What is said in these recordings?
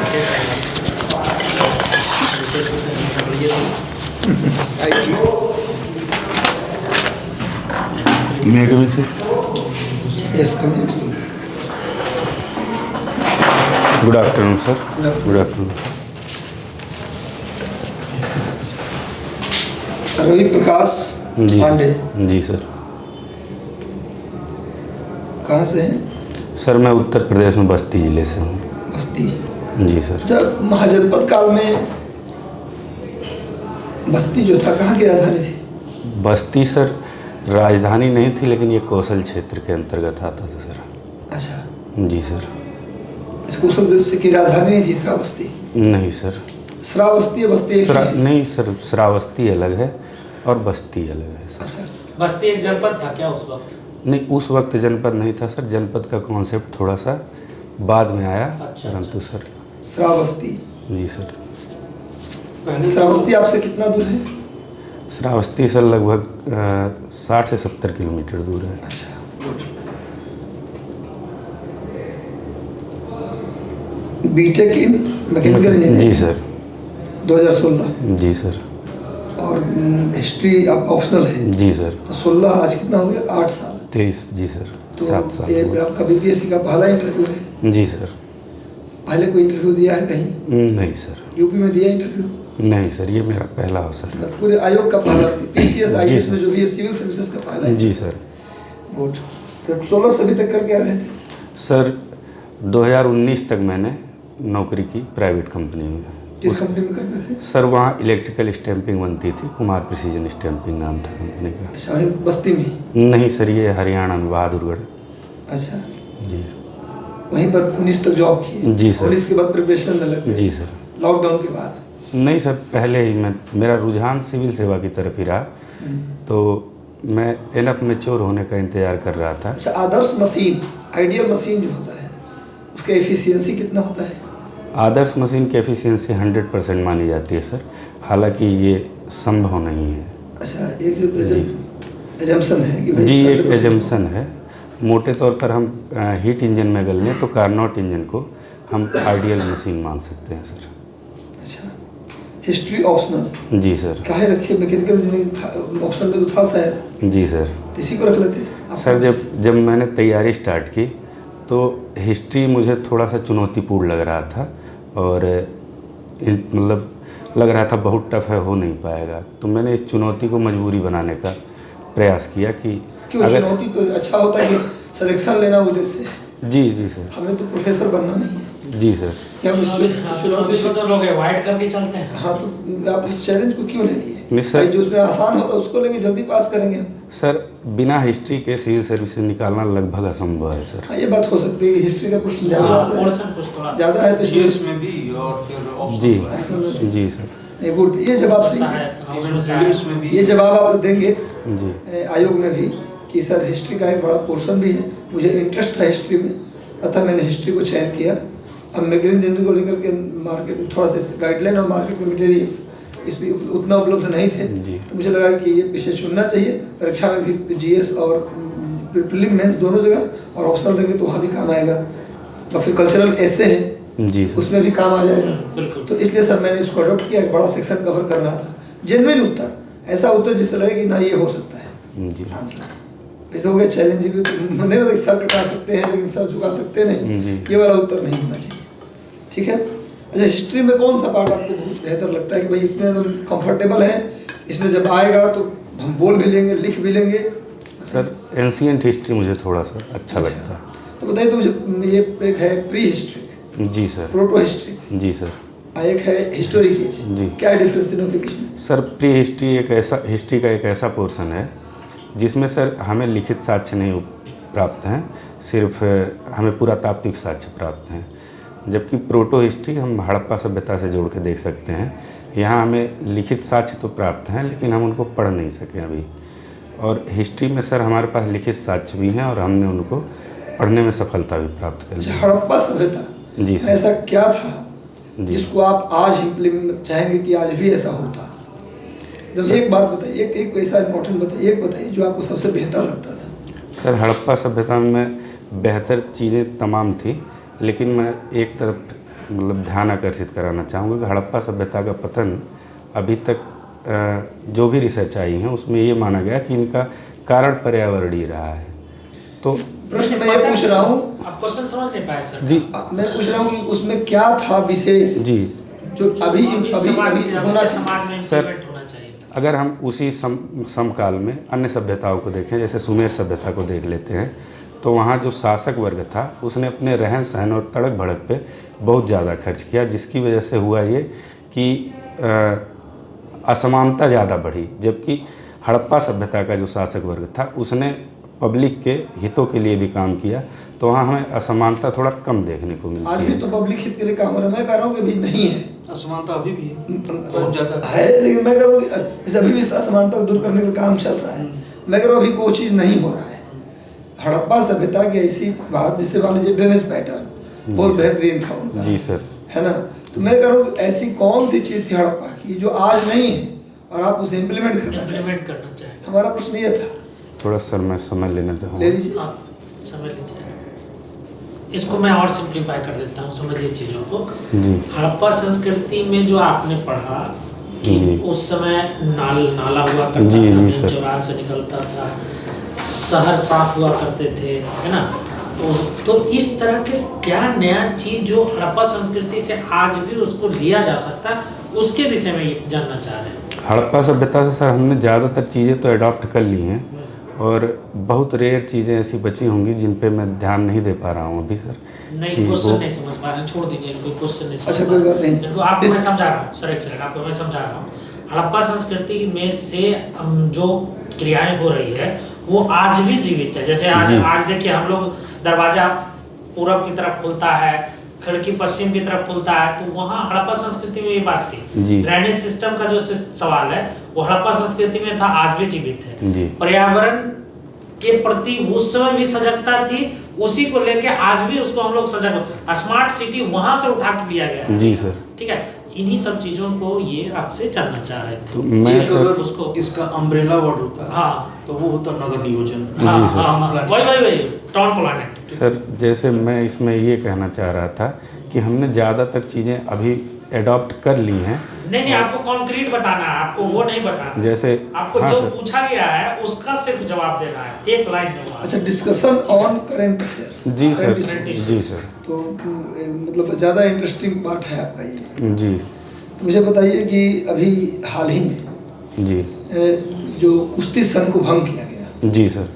May I come in, sir? Yes, come in. Good afternoon, sir. Good afternoon. Ravi Prakash ji Pandey ji sir. कहाँ से हैं? Sir मैं उत्तर प्रदेश में बस्ती ज़िले से हूँ। बस्ती। जी सर। जब महाजनपद काल में बस्ती जो था कहाँ की राजधानी थी? बस्ती सर राजधानी नहीं थी, लेकिन ये कौशल क्षेत्र के अंतर्गत आता था सर। अच्छा, जी सर। कौशल देश की राजधानी नहीं थी श्रावस्ती? नहीं सर। श्रावस्ती या बस्ती एक ही है? नहीं सर, श्रावस्ती अलग है और बस्ती अलग है सर। अच्छा, बस्ती एक जनपद था क्या उस वक्त? नहीं, उस वक्त जनपद नहीं था सर। जनपद का कॉन्सेप्ट थोड़ा सा बाद में आया। अच्छा, परंतु सर। श्रावस्ती। जी सर। श्रावस्ती आपसे कितना दूर है? श्रावस्ती सर लगभग 60 से 70 किलोमीटर दूर है। अच्छा, गुड। बीटेक इन मैकेनिकल जी इंजीनियरिंग सर। 2016। जी सर। और हिस्ट्री आप ऑप्शनल है? जी सर। तो 16 आज कितना हो गया? 8 साल। 23। जी सर। तो 7 साल ये हुए। आपका बीपीएससी का पहला इंटरव्यू है? जी सर। पहले कोई इंटरव्यू दिया है कहीं? नहीं सर। यूपी में दिया इंटरव्यू? नहीं सर, ये मेरा पहला अवसर है। पूरे आयोग का पहला, पीसीएस जी आईएएस सर। में जो भी है सिविल सर्विसेज का पहला है? जी सर। गुड। तो 16 से अभी तक कर क्या रहे थे? सर 2019 तक मैंने नौकरी की प्राइवेट कंपनी में। किस कंपनी में करते थे? सर वहाँ इलेक्ट्रिकल स्टैंपिंग बनती थी, कुमार प्रिसीजन स्टैंपिंग नाम था कंपनी का। अच्छा, वहीं बस्ती में? नहीं सर, ये हरियाणा में बहादुरगढ़। अच्छा, जी। वहीं पर 19 तक जॉब की? जी सर। 19 के बाद प्रिपरेशन में लग गए? जी सर। लॉकडाउन के बाद? नहीं सर, पहले ही मेरा रुझान सिविल सेवा की तरफ ही रहा, तो मैं एनफ मैच्योर होने का इंतज़ार कर रहा था। अच्छा, आदर्श मशीन, आइडियल मशीन जो होता है उसका एफिशिएंसी कितना होता है? आदर्श मशीन की एफिशिएंसी 100% मानी जाती है सर, हालांकि ये संभव नहीं है। अच्छा, एक एजम्पशन है कि भाई जी, एक 100% एजम्पशन है। मोटे तौर पर हम हीट इंजन में अगर लें तो कार्नोट इंजन को हम आइडियल मशीन मान सकते हैं सर। अच्छा, हिस्ट्री ऑप्शनल? जी सर। काहे रखिए, मैकेनिकल इंजीनियरिंग ऑप्शन में तो था शायद? जी सर। इसी को रख लेते आप? सर जब मैंने तैयारी स्टार्ट की तो हिस्ट्री मुझे थोड़ा सा चुनौतीपूर्ण लग रहा था, और मतलब लग रहा था बहुत टफ है, हो नहीं पाएगा। तो मैंने इस चुनौती को मजबूरी बनाने का प्रयास किया कि क्यों अगर चुनौती तो अच्छा होता है कि सिलेक्शन लेना उद्देश्य है। जी जी सर। हमें तो प्रोफेसर बनना नहीं है। जी सर। क्या हम चुनौती से तो लोग अवॉइड करके चलते हैं। हाँ, तो आप इस चैलेंज को क्यों ले लिए? नहीं सर। भाई जो उसमें आसान होता है उसको लेंगे, जल्दी पास करेंगे हम। सर बिना हिस्ट्री के सिविल सर्विस निकालना लगभग असंभव है सर। हाँ, ये बात हो सकती है कि हिस्ट्री का कुछ पोर्शन कुछ थोड़ा ज़्यादा है तो जीएस में भी और फिर ऑप्शनल जी जी सर। नहीं, गुड। ये जवाब सही है। सहायक, हाँ, उसमें इंग्लिश सहायक। में भी ये जवाब आप देंगे जी आयोग में भी कि सर हिस्ट्री का एक बड़ा पोर्शन भी है, मुझे इंटरेस्ट था हिस्ट्री में, अतः मैंने हिस्ट्री को चयन किया। अब मैकेनिकल इंजीनियरिंग को लेकर के मार्केट में थोड़ा सा गाइडलाइन और मार्केट में मटेरियल्स इसमें उतना उपलब्ध नहीं थे, तो मुझे लगा कि ये विषय चुनना चाहिए। परीक्षा में भी जीएस और प्रीलिम मेंस दोनों जगह, और ऑप्शनल रहेंगे तो वहाँ भी काम आएगा। और फिर कल्चरल ऐसे है जी उसमें भी काम आ जाएगा। बिल्कुल। तो इसलिए सर मैंने इसको अडोप्ट किया, एक बड़ा सेक्शन कवर कर रहा था। जेन्युइन उत्तर, ऐसा उत्तर जिससे लगे कि ना ये हो सकता है जी आंसर। हो गया चैलेंज भी, नहीं मतलब सर कटा सकते हैं लेकिन सर झुका सकते नहीं, जी। ये वाला उत्तर नहीं होना चाहिए। ठीक है। अच्छा, हिस्ट्री में कौन सा पार्ट आपको बहुत बेहतर लगता है कि भाई इसमें हम कंफर्टेबल हैं, इसमें जब आएगा तो हम बोल भी लेंगे, लिख भी लेंगे? सर एंशिएंट हिस्ट्री मुझे थोड़ा सा अच्छा लगता है। तो बताइए, तो मुझे ये एक है प्री हिस्ट्री, जी सर। प्रोटो हिस्ट्री, जी सर। एक है हिस्टोरिक। जी। क्या डिफरेंस तीनों के बीच में? सर प्री हिस्ट्री एक ऐसा हिस्ट्री का एक ऐसा पोर्शन है जिसमें सर हमें लिखित साक्ष्य नहीं प्राप्त हैं, सिर्फ हमें पुरातात्विक साक्ष्य प्राप्त हैं। जबकि प्रोटो हिस्ट्री हम हड़प्पा सभ्यता से जोड़ के देख सकते हैं। यहाँ हमें लिखित साक्ष्य तो प्राप्त हैं लेकिन हम उनको पढ़ नहीं सके अभी। और हिस्ट्री में सर हमारे पास लिखित साक्ष्य भी हैं और हमने उनको पढ़ने में सफलता भी प्राप्त कर ली। हड़प्पा सभ्यता, जी सर। ऐसा क्या था जी। जिसको आप आज इम्प्लीमेंट चाहेंगे कि आज भी ऐसा होता? जब एक बात बताइए, एक ऐसा इम्पोर्टेंट बताइए, एक बताइए जो आपको सबसे बेहतर लगता था। सर हड़प्पा सभ्यता में बेहतर चीज़ें तमाम थी, लेकिन मैं एक तरफ मतलब ध्यान आकर्षित कराना चाहूँगा कि हड़प्पा सभ्यता का पतन अभी तक जो भी रिसर्च आई है उसमें ये माना गया कि इनका कारण पर्यावरणीय रहा है। तो प्रश्न मैं ये पूछ रहा हूँ, आप क्वेश्चन समझ नहीं पाए सर। जी मैं पूछ रहा हूँ कि उसमें क्या था विशेष जी जो अभी समाज होना चाहिए? समाज में सर, इम्प्लीमेंट होना चाहिए। अगर हम उसी समकाल में अन्य सभ्यताओं को देखें, जैसे सुमेर सभ्यता को देख लेते हैं, तो वहाँ जो शासक वर्ग था उसने अपने रहन सहन और तड़क भड़क पे बहुत ज़्यादा खर्च किया, जिसकी वजह से हुआ ये कि असमानता ज़्यादा बढ़ी। जबकि हड़प्पा सभ्यता का जो शासक वर्ग था उसने पब्लिक के हितों के लिए भी काम किया, तो वहाँ हमें असमानता थोड़ा कम देखने को आज मिलती भी है। तो पब्लिक हित के लिए काम हो रहा है। मैं कह रहा हूँ कि अभी नहीं है, असमानता अभी भी है, बहुत ज़्यादा है, लेकिन मैं कह रहा हूँ जैसे अभी भी इस असमानता को दूर करने का काम चल रहा है। मैं कह रहा हूँ अभी कोई चीज़ नहीं हो रहा है। हड़प्पा सभ्यता की ऐसी बात, जिससे मान लीजिए ड्रेनेज पैटर्न बहुत बेहतरीन था उनका, जी सर। है ना। तो मैं कह रहा हूँ ऐसी कौन सी चीज़ थी हड़प्पा की जो आज नहीं है और आप उसे इम्प्लीमेंट करना चाहिए? इम्प्लीमेंट करना चाहिए। हमारा प्रश्न ये था। थोड़ा सर मैं समय लेना ले चाहूँगा। लीजिए। आप समझ लीजिए, इसको मैं और सिंप्लीफाई कर देता हूँ, समझिए चीज़ों को। जी हड़प्पा संस्कृति में जो आपने पढ़ा कि जी। उस समय नाला हुआ करता जी, था, जी, मेन सर। चौराहे से निकलता था, शहर साफ हुआ करते थे, है ना। तो इस तरह के क्या नया चीज़ जो हड़प्पा संस्कृति से आज भी उसको लिया जा सकता है, उसके विषय में ये जानना चाह रहे हैं। हड़प्पा सभ्यता से सर हमने ज़्यादातर चीज़ें तो अडॉप्ट कर ली हैं, और बहुत रेयर चीज़ें ऐसी बची होंगी जिन पे मैं ध्यान नहीं दे पा रहा हूँ अभी सर। नहीं, कि क्वेश्चन वो- नहीं समझ पा रहे हैं, छोड़ दीजिए इनको, क्वेश्चन नहीं समझ अच्छा, पा कोई रहे बात नहीं। हैं। इनको आपको मैं समझा रहा हूँ सर, एक सेकंड, आपको मैं समझा रहा हूँ। हड़प्पा संस्कृति में से जो क्रियाएं हो रही है वो आज भी जीवित है। जैसे आज देखिए, हम लोग दरवाजा पूरब की तरफ खुलता है, खिड़की पश्चिम की तरफ खुलता है, तो वहाँ हड़प्पा संस्कृति में ये बात थी। ड्रेनेज सिस्टम का जो सवाल है वो हड़प्पा संस्कृति में था, आज भी जीवित है। पर्यावरण के प्रति उस समय भी सजगता थी, उसी को लेके आज भी उसको हम लोग सजग, स्मार्ट सिटी वहां से उठा के लिया गया है। जी सर। ठीक है, इन्हीं सब चीजों को ये आपसे जानना चाह रहे थे। तो मैं एक सर अगर उसको इसका अम्ब्रेला वर्ड होता है, हाँ तो वो होता नगर नियोजन। हाँ जी सर। हाँ, वही टाउन प्लानिंग। सर जैसे मैं इसमें ये कहना चाह रहा था कि हमने ज़्यादातर चीज़ें अभी एडॉप्ट कर ली हैं। नहीं, आपको कॉन्क्रीट बताना है, आपको वो नहीं बताना। जैसे आपको हाँ जो सर। पूछा गया है उसका सिर्फ जवाब देना है, एक लाइन में। अच्छा, डिस्कशन ऑन करंट अफेयर्स। जी सर। Current issues। जी सर। तो मतलब ज़्यादा इंटरेस्टिंग पार्ट है आपका ये। जी मुझे बताइए कि अभी हाल ही में जी जो कुश्ती संघ को भंग किया गया, जी सर।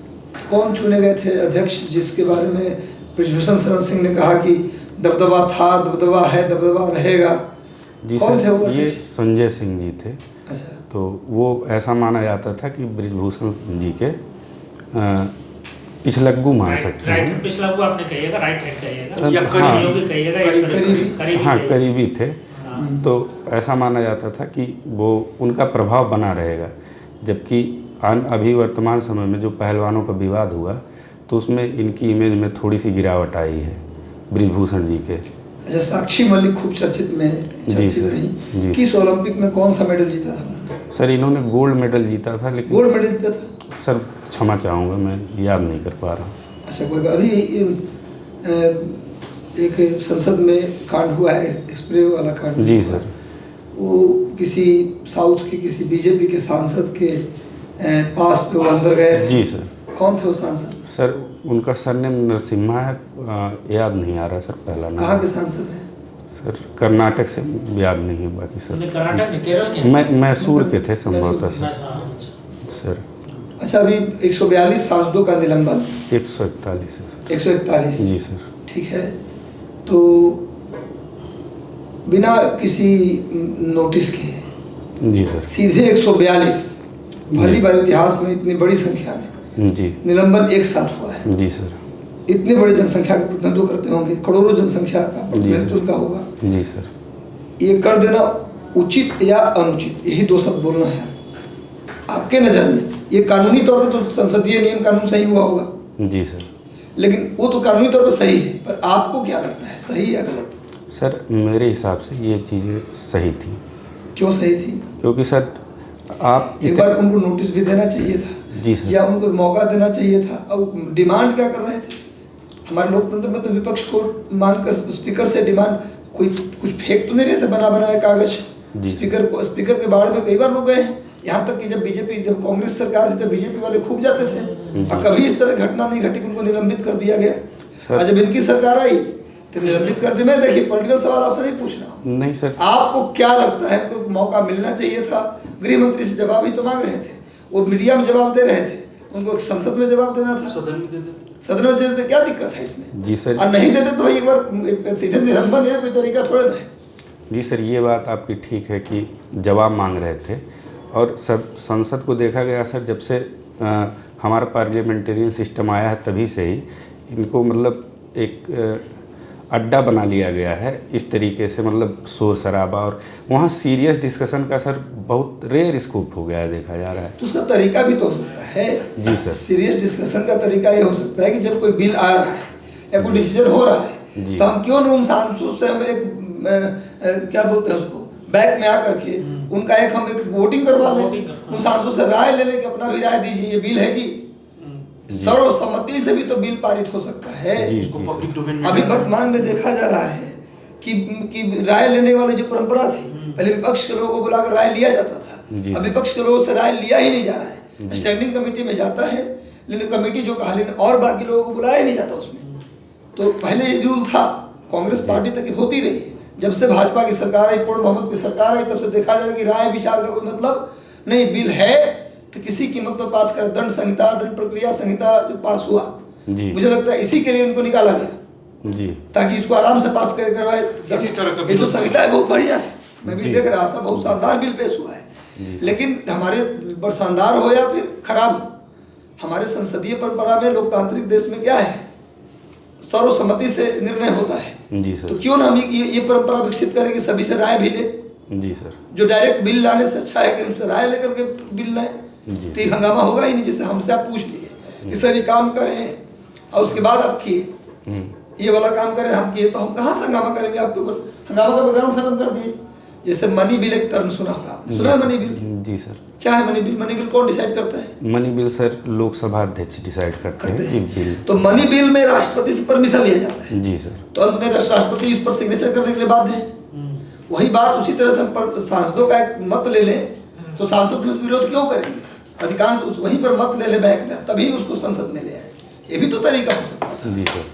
कौन चुने गए थे अध्यक्ष, जिसके बारे में बृजभूषण शरण सिंह ने कहा कि दबदबा था, दबदबा है, दबदबा रहेगा? जी कौन थे वो सर, ये अध्यक्ष? संजय सिंह जी थे। अच्छा, तो वो ऐसा माना जाता था कि बृजभूषण जी के पिछलग्गू मान सकते राइट, हैं। पिछला वो आपने कहिएगा, राइट हैंड कहिएगा या हाँ। योगी कहिएगा, या करीबी। करीबी हाँ, कहिएगा। करीबी थे। हाँ। तो ऐसा माना जाता था कि वो उनका प्रभाव बना रहेगा। जबकि अभी वर्तमान समय में जो पहलवानों का विवाद हुआ, तो उसमें इनकी इमेज में थोड़ी सी गिरावट आई है बृजभूषण जी के। अच्छा, साक्षी मलिक खूब चर्चित सर। रही। जी। किस ओलंपिक में कौन सा मेडल जीता था? सर इन्होंने गोल्ड मेडल जीता था, लेकिन गोल्ड मेडल जीता था। सर क्षमा चाहूँगा, मैं याद नहीं कर पा रहा हूँ। अच्छा, कोई बात। अभी एक संसद में कांड हुआ है, स्प्रे वाला कांड। जी सर। वो किसी साउथ के किसी बीजेपी के सांसद के पास पे वो अंदर गए थे। जी सर। कौन थे वो सांसद? सर उनका सरनेम नरसिम्हा है, याद नहीं आ रहा सर पहला नाम। कहाँ के सांसद हैं? सर कर्नाटक से याद नहीं है बाकी सर। नहीं, कर्नाटक नहीं, केरल के हैं। मैसूर के थे संभवतः सर। हाँ, सर अच्छा, अभी 142 सांसदों का निलंबन। 141 है सर। 141। जी सर। ठीक है, तो बिना किसी नोटिस के जी सर। सीधे 142 पहली बार इतिहास में इतनी बड़ी संख्या में जी निलंबन एक साथ हुआ है। जी सर। इतनी बड़ी जनसंख्या का प्रतिनिधित्व करते होंगे, करोड़ों जनसंख्या का प्रतिनिधित्व उनका होगा। जी सर। ये कर देना उचित या अनुचित, यही दो शब्द बोलना है आपके नज़र में। ये कानूनी तौर पे तो संसदीय नियम कानून सही हुआ होगा, जी सर। लेकिन वो तो कानूनी तौर पे सही है, पर आपको क्या लगता है, सही या गलत? सर मेरे हिसाब से ये चीज़ें सही थी। क्यों सही थी? क्योंकि सर आप एक बार उनको नोटिस भी देना चाहिए था, जी सर। या उनको मौका देना चाहिए था। और डिमांड क्या कर रहे थे? हमारे लोकतंत्र में तो विपक्ष को मानकर स्पीकर से डिमांड कोई कुछ फेंक तो नहीं रहे थे बना बनाए कागज जी। स्पीकर के बारे में कई बार लोग गए हैं। यहाँ तक कि जब कांग्रेस सरकार थी तब बीजेपी वाले खूब जाते थे और कभी इस तरह घटना नहीं घटी कि उनको निलंबित कर दिया गया। और जब इनकी सरकार आई तो निलंबित कर दी। मैं देखिए पॉलिटिकल सवाल आपसे नहीं पूछ रहा हूँ, नहीं सर, आपको क्या लगता है कोई मौका मिलना चाहिए था? गृह मंत्री से जवाब ही तो मांग रहे थे, वो मीडिया में जवाब दे रहे थे, उनको संसद में जवाब देना था, सदन में दे देते। सदन में दे देते, क्या दिक्कत है इसमें? जी सर, और नहीं देते तो भाई एक बार सीधे निलंबन है, कोई तरीका थोड़ा ना है। जी सर, ये बात आपकी ठीक है कि जवाब मांग रहे थे और सब संसद को देखा गया सर, जब से हमारा पार्लियामेंटेरियन सिस्टम आया है तभी से ही इनको मतलब एक अड्डा बना लिया गया है इस तरीके से, मतलब शोर शराबा और वहाँ सीरियस डिस्कशन का सर बहुत रेयर स्कोप हो गया है, देखा जा रहा है। तो उसका तरीका भी तो हो सकता है। जी सर। सीरियस डिस्कशन का तरीका ये हो सकता है कि जब कोई बिल आ रहा है या कोई डिसीजन हो रहा है तो हम क्यों न सांसद से हम एक क्या बोलते हैं उसको बैक में आकर के उनका हम एक वोटिंग करवा लें, उन सांसदों से राय ले लें कि अपना भी राय दीजिए, ये बिल है जी। सर्वसम्मति से भी तो बिल पारित हो सकता है। उसको पब्लिक डोमेन में अभी वर्तमान में देखा जा रहा है कि राय लेने वाली जो परंपरा थी, पहले विपक्ष के लोगों को बुलाकर राय लिया जाता था, अब विपक्ष के लोगों से राय लिया ही नहीं जा रहा है। स्टैंडिंग कमेटी में जाता है लेकिन कमेटी जो कहा लेकिन और बाकी लोगों को बुलाया ही नहीं जाता उसमें। तो पहले ये रूल था, कांग्रेस पार्टी तक होती रही है। जब से भाजपा की सरकार आई, पूर्ण बहुमत की सरकार आई, तब से देखा जाए कि राय विचार का कोई मतलब नहीं, बिल है तो किसी कीमत पर पास कर। दंड संहिता, दंड प्रक्रिया संहिता जो पास हुआ, मुझे लगता है इसी के लिए उनको निकाला गया जी, ताकि इसको आराम से पास करवाए। इसी तरह का ये जो संहिता है बहुत बढ़िया है, मैं भी देख रहा था, बहुत शानदार बिल पेश हुआ है। लेकिन हमारे शानदार हो या फिर खराब हो, हमारे संसदीय परंपरा में लोकतांत्रिक देश में क्या है, सर्वसम्मति से निर्णय होता है जी सर। तो क्यों ना हम ये परंपरा विकसित करें कि सभी से राय भी ले। जी सर। जो डायरेक्ट बिल लाने से अच्छा है कि उनसे राय लेकर के बिल लाएं, तो हंगामा होगा ही नहीं। जैसे हमसे आप पूछ लिए कि सर ये काम करें और उसके बाद आप किए, ये वाला काम करें हम किए, तो हम कहाँ से हंगामा करेंगे आपके ऊपर? हंगामा का बैकग्राउंड खत्म कर दिए। जैसे मनी बिल एक टर्म सुना होगा आपने, सुना है मनी बिल? जी सर। क्या है मनी बिल? मनी बिल कौन डिसाइड करता है? मनी बिल सर लोकसभा अध्यक्ष डिसाइड करते हैं कि बिल। तो मनी बिल में राष्ट्रपति से परमिशन लिया जाता है। जी सर। तो अंत में राष्ट्रपति इस पर सिग्नेचर करने के लिए बाध्य है। वही बात उसी तरह से सांसदों का एक मत ले लें तो सांसद में विरोध क्यों करेंगे? अधिकांश वहीं पर मत ले ले बैक में, तभी उसको संसद में ले आए। ये भी तो तरीका हो सकता था। जी सर,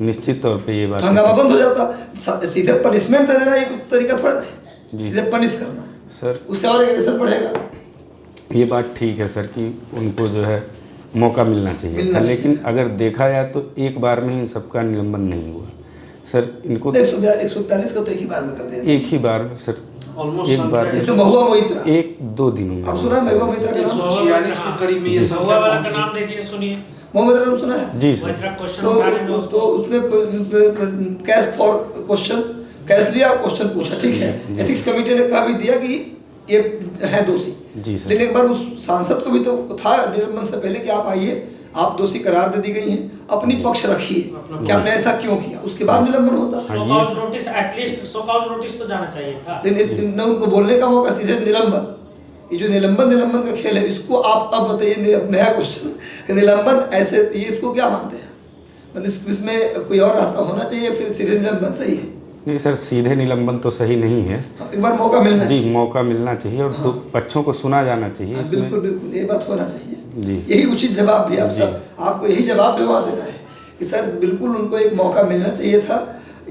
निश्चित तौर पे ये बात हंगामा बंद हो जाता। सीधे पनिशमेंट दे देना ये तरीका थोड़ा है, सीधे पनिश करना सर, उससे और एग्रेशन बढ़ेगा। ये बात ठीक है सर कि उनको जो है मौका मिलना चाहिए, लेकिन अगर देखा जाए तो एक बार में ही सबका निलंबन नहीं हुआ सर। इनको 142 का तो एक ही बार में कर दिया, एक ही बार में सर, ऑलमोस्ट एक बार में, जैसे महुआ मोहित्रा 1-2 दिनों में। अब सुना है महुआ मोहित्रा का नाम? 46 के करीब में ये महुआ संख्या वाला का पहुंची। नाम देखिए, सुनिए। मोहम्मद नाम सुना है? जी सर। मोहित्रा क्वेश्चन उठा रहे हैं तो उसको। उसने कैश फॉर क्वेश्चन, कैश लिया, क्वेश्चन पूछा, ठीक है। एथिक्स कमेटी ने कहा भी दिया कि ये है दोषी। जी सर। लेकिन एक बार उस सांसद को भी तो था निलंबन से पहले कि आप आइए, आप दोषी करार दे दी गई हैं, अपनी पक्ष रखिए कि आपने ऐसा क्यों किया, उसके बाद निलंबन होता। Show cause notice, at least show cause notice तो जाना चाहिए था। लेकिन न उनको बोलने का मौका, सीधे निलंबन। ये जो निलंबन का खेल है, इसको आप अब बताइए, नया क्वेश्चन कि निलंबन ऐसे ये इसको क्या मानते हैं? मतलब इसमें कोई और रास्ता होना चाहिए, फिर सीधे निलंबन सही है? नहीं सर, सीधे निलंबन तो सही नहीं है। एक बार मौका मिलना जी, चाहिए। मौका मिलना चाहिए और दो पक्षों को सुना जाना चाहिए। हाँ, इसमें बिल्कुल बिल्कुल ये बात होना चाहिए जी। यही उचित जवाब भी आप सब, आपको यही जवाब दिलवा देना है कि सर बिल्कुल उनको एक मौका मिलना चाहिए था,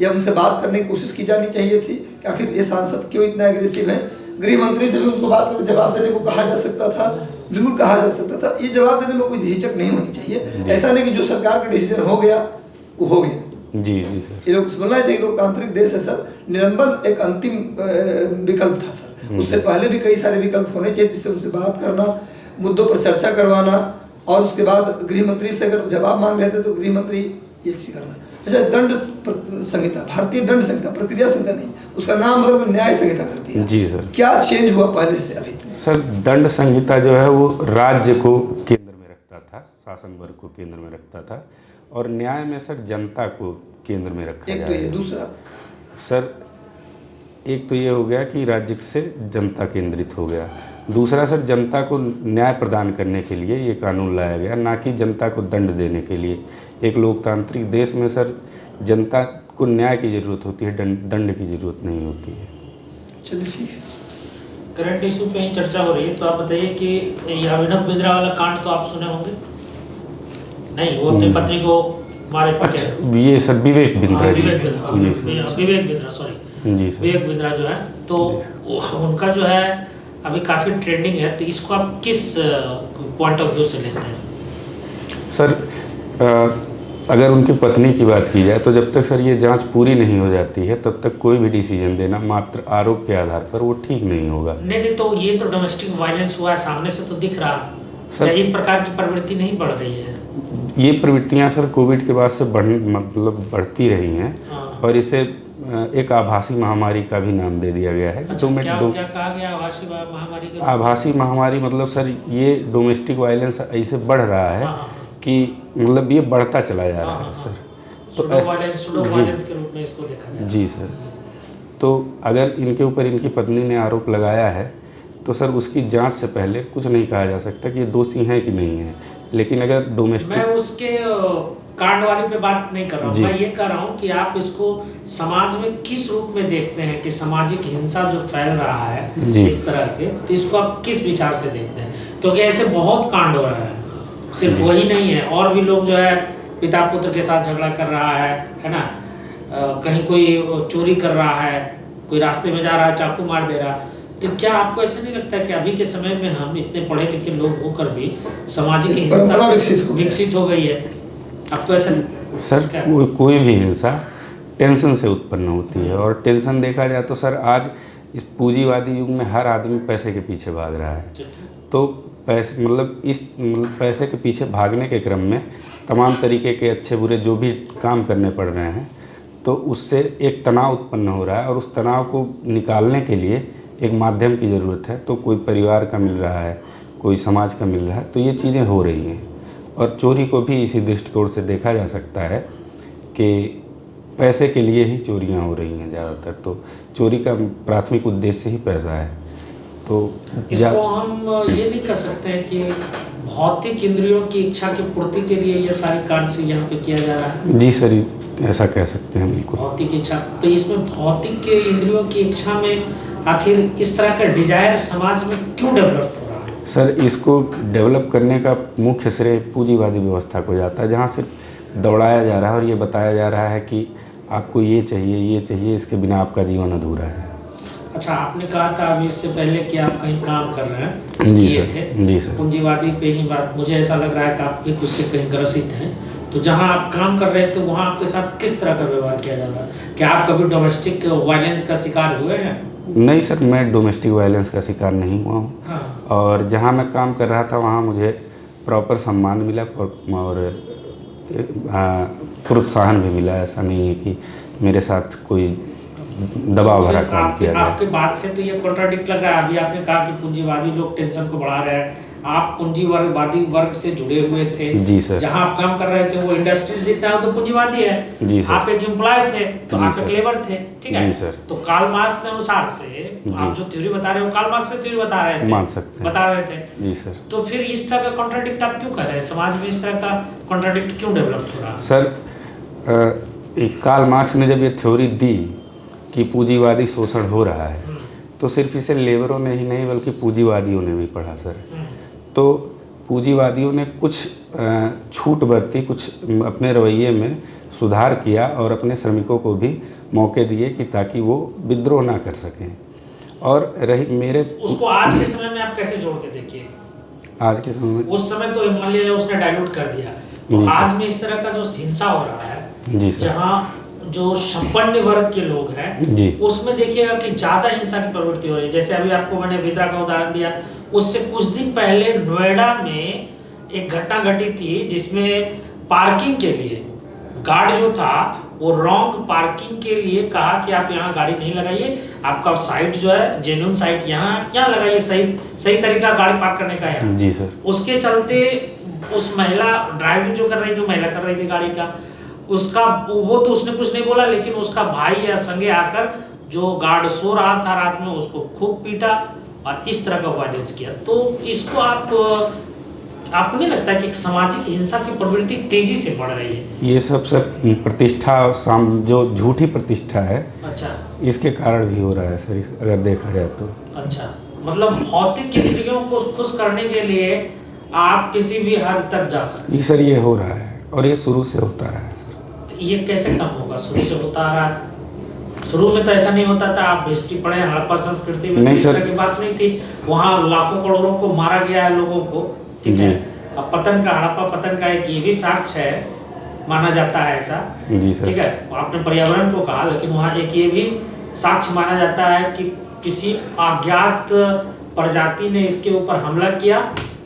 या उनसे बात करने की कोशिश की जानी चाहिए थी कि आखिर ये सांसद क्यों इतना एग्रेसिव है। गृह मंत्री से भी उनको बात करके जवाब देने को कहा जा सकता था, बिल्कुल कहा जा सकता था। ये जवाब देने में कोई झिझक नहीं होनी चाहिए। ऐसा नहीं कि जो सरकार का डिसीजन हो गया वो हो गया। जी जी सर। ये लोग बोलना चाहिए, लोकतांत्रिक देश है सर, निलंबन एक अंतिम विकल्प था सर। उससे पहले भी कई सारे विकल्प होने चाहिए, जिससे उनसे बात करना, मुद्दों पर चर्चा करवाना, और उसके बाद गृह मंत्री से अगर जवाब मांग रहे थे तो गृह मंत्री ये चीज करना। अच्छा, दंड संहिता, भारतीय दंड संहिता, प्रक्रिया संहिता नहीं, उसका नाम बदल न्याय संहिता कर दिया। जी सर। क्या चेंज हुआ पहले से अभी तक? सर, दंड संहिता जो है वो राज्य को केंद्र में रखता था, शासन वर्ग को केंद्र में रखता था, और न्याय में सर जनता को केंद्र में रखा एक तो ये, दूसरा सर, एक तो ये हो गया कि राज्य से जनता केंद्रित हो गया। दूसरा सर, जनता को न्याय प्रदान करने के लिए ये कानून लाया गया, ना कि जनता को दंड देने के लिए। एक लोकतांत्रिक देश में सर जनता को न्याय की ज़रूरत होती है, दंड की ज़रूरत नहीं होती है। चलिए ठीक है। करंट इशू पे ही चर्चा हो रही है, तो आप बताइए कि ये अभिनव बिंद्रा वाला कांड तो आप सुने होंगे? नहीं, वो अपनी पत्नी को मारे पटे। ये सर विवेक बिंद्रा जी। विवेक बिंद्रा, जी सर। विवेक बिंद्रा, सॉरी, जी सर। विवेक बिंद्रा जो है, तो उनका जो है अभी काफ़ी ट्रेंडिंग है, तो इसको आप किस पॉइंट ऑफ व्यू से लेते हैं? सर अगर उनकी पत्नी की बात की जाए तो जब तक सर ये जांच पूरी नहीं हो जाती है तब तक कोई भी डिसीजन देना मात्र आरोप के आधार पर वो ठीक नहीं होगा। नहीं, तो ये तो डोमेस्टिक वायलेंस हुआ है, सामने से तो दिख रहा है सर। या इस प्रकार की प्रवृत्ति नहीं बढ़ रही है? ये प्रवृत्तियां सर कोविड के बाद से बढ़ती रही हैं। हाँ। और इसे एक आभासी महामारी का भी नाम दे दिया गया है। अच्छा, क्या कहा गया आभासी महामारी के? आभासी महामारी मतलब सर ये डोमेस्टिक वायलेंस ऐसे बढ़ रहा है हाँ, कि मतलब ये बढ़ता चला जा रहा है सर। सुडो वायलेंस के रूप में इसको देखा जाए। जी सर। तो अगर इनके ऊपर इनकी पत्नी ने आरोप लगाया है तो सर उसकी जांच से पहले कुछ नहीं कहा जा सकता कि ये दोषी हैं कि नहीं है। लेकिन अगर डोमेस्टिक, मैं उसके कांड वाली पे बात नहीं कर रहा हूँ, मैं ये कह रहा हूँ कि आप इसको समाज में किस रूप में देखते हैं कि सामाजिक हिंसा जो फैल रहा है इस तरह के, तो इसको आप किस विचार से देखते हैं? क्योंकि ऐसे बहुत कांड हो रहे हैं, सिर्फ वही नहीं है, और भी लोग जो है पिता पुत्र के साथ झगड़ा कर रहा है ना, कहीं कोई चोरी कर रहा है, कोई रास्ते में जा रहा है चाकू मार दे रहा है। तो क्या आपको ऐसा नहीं लगता कि अभी के समय में हम इतने पढ़े लिखे लोग होकर भी सामाजिक हिंसा विकसित हो गई है? आपको ऐसा सर कोई भी हिंसा टेंशन से उत्पन्न होती है, और टेंशन देखा जाए तो सर आज इस पूंजीवादी युग में हर आदमी पैसे के पीछे भाग रहा है। तो पैसे पैसे के पीछे भागने के क्रम में तमाम तरीके के अच्छे बुरे जो भी काम करने पड़ रहे हैं, तो उससे एक तनाव उत्पन्न हो रहा है, और उस तनाव को निकालने के लिए एक माध्यम की ज़रूरत है। तो कोई परिवार का मिल रहा है, कोई समाज का मिल रहा है, तो ये चीज़ें हो रही हैं। और चोरी को भी इसी दृष्टिकोण से देखा जा सकता है कि पैसे के लिए ही चोरियां हो रही हैं ज़्यादातर। तो चोरी का प्राथमिक उद्देश्य ही पैसा है। तो इसको हम ये नहीं कह सकते हैं कि भौतिक इंद्रियों की इच्छा की पूर्ति के लिए ये सारी कार्य यहाँ पे किया जा रहा है? जी सर, ऐसा कह सकते हैं बिल्कुल। भौतिक इच्छा, तो इसमें भौतिक के इंद्रियों की इच्छा में आखिर इस तरह का डिजायर समाज में क्यों डेवलप हो रहा है? सर इसको डेवलप करने का मुख्य श्रेय पूंजीवादी व्यवस्था को जाता है, जहाँ सिर्फ दौड़ाया जा रहा है और ये बताया जा रहा है कि आपको ये चाहिए, इसके बिना आपका जीवन अधूरा है। अच्छा, आपने कहा था अभी इससे पहले कि आप कहीं काम कर रहे हैं, जी किए सर, थे जी सर। पूंजीवादी पे ही बात, मुझे ऐसा लग रहा है कि आप भी कुछ से कहीं ग्रसित हैं। तो जहां आप काम कर रहे थे वहां आपके साथ किस तरह का व्यवहार किया जाता है? क्या आप कभी डोमेस्टिक वायलेंस का शिकार हुए हैं? नहीं सर, मैं डोमेस्टिक वायलेंस का शिकार नहीं हुआ हूँ। हाँ। और जहाँ मैं काम कर रहा था वहाँ मुझे प्रॉपर सम्मान मिला और प्रोत्साहन भी मिला। ऐसा नहीं है कि मेरे साथ कोई दबाव भरा काम किया गया। आपके बात से तो ये कॉन्ट्राडिक्ट लग रहा है। अभी आपने कहा कि पूंजीवादी लोग टेंशन को बढ़ा रहे हैं, आप पूंजीवादी वर्ग से जुड़े हुए थे। जी सर। जहां आप काम कर रहे थे वो इंडस्ट्री जितना है तो पूंजीवादी है। जी सर। आप एक एम्प्लॉय थे तो आप एक लेबर थे, ठीक है? जी सर। तो कार्ल मार्क्स के अनुसार से आप जो थ्योरी बता रहे हो, कार्ल मार्क्स की थ्योरी बता रहे थे, मान सकते हैं, बता रहे थे। जी सर। तो फिर इस तरह का कॉन्ट्राडिक्ट आप क्यों कर रहे हैं? समाज में इस तरह का कॉन्ट्राडिक्ट क्यों डेवलप हो रहा है? सर कार्ल मार्क्स ने जब ये थ्योरी दी कि पूंजीवादी शोषण हो रहा है, तो सिर्फ इसे लेबरों ने ही नहीं बल्कि पूंजीवादियों ने भी पढ़ा सर। तो पूंजीवादियों ने कुछ छूट बरती, कुछ अपने रवैये में सुधार किया और अपने श्रमिकों को भी मौके दिए कि ताकि वो विद्रोह ना कर सकें। और रही मेरे उसको आज के समय में आप कैसे जोड़ के देखिए? आज के समय में उस समय तो मान लीजिए उसने डाइल्यूट कर दिया, तो आज में इस तरह का जो हिंसा हो रहा है, जी सर, जहाँ जो संपन्न वर्ग के लोग हैं उसमें देखिएगा कि ज्यादा हिंसा की प्रवृत्ति हो रही है। जैसे अभी आपको मैंने बिंद्रा का उदाहरण दिया, उससे कुछ दिन पहले नोएडा में एक घटना घटी थी जिसमें पार्किंग के लिए गार्ड जो था वो रॉन्ग पार्किंग के लिए कहा कि आप यहाँ गाड़ी नहीं लगाइए, आपका साइट जो है जेन्युइन साइट यहाँ लगाइए, सही तरीका गाड़ी पार्क करने का है। जी सर। उसके चलते उस महिला ड्राइविंग जो महिला कर रही थी गाड़ी का, उसका वो तो उसने कुछ नहीं बोला, लेकिन उसका भाई या संगे आकर जो गार्ड सो रहा था रात में उसको खूब पीटा और इस तरह का वायलेंस किया। तो इसको आप आपको नहीं लगता कि एक सामाजिक हिंसा की प्रवृत्ति तेजी से बढ़ रही है? ये सब प्रतिष्ठा जो झूठी प्रतिष्ठा है, अच्छा इसके कारण भी हो रहा है सर, अगर देखा जाए तो। अच्छा, मतलब भौतिक इंद्रियों को खुश करने के लिए आप किसी भी हद तक जा सकते ये सर ये हो रहा है, और ये शुरू से होता रहा है सर। हैं। तो ये कैसे कम होगा? शुरू से होता आ रहा है। शुरू में तो ऐसा नहीं होता था। आप हिस्ट्री पढ़े, हड़प्पा संस्कृति में नहीं इस सर। तरह की बात नहीं थी। वहाँ लाखों करोड़ों को मारा गया है लोगों को, ठीक है। अब पतन का, हड़प्पा पतन का एक ये भी साक्ष्य है, माना जाता है ऐसा, जी सर। ठीक है। आपने पर्यावरण को कहा, लेकिन वहाँ एक ये भी साक्ष्य माना जाता है कि किसी अज्ञात प्रजाति ने इसके ऊपर हमला किया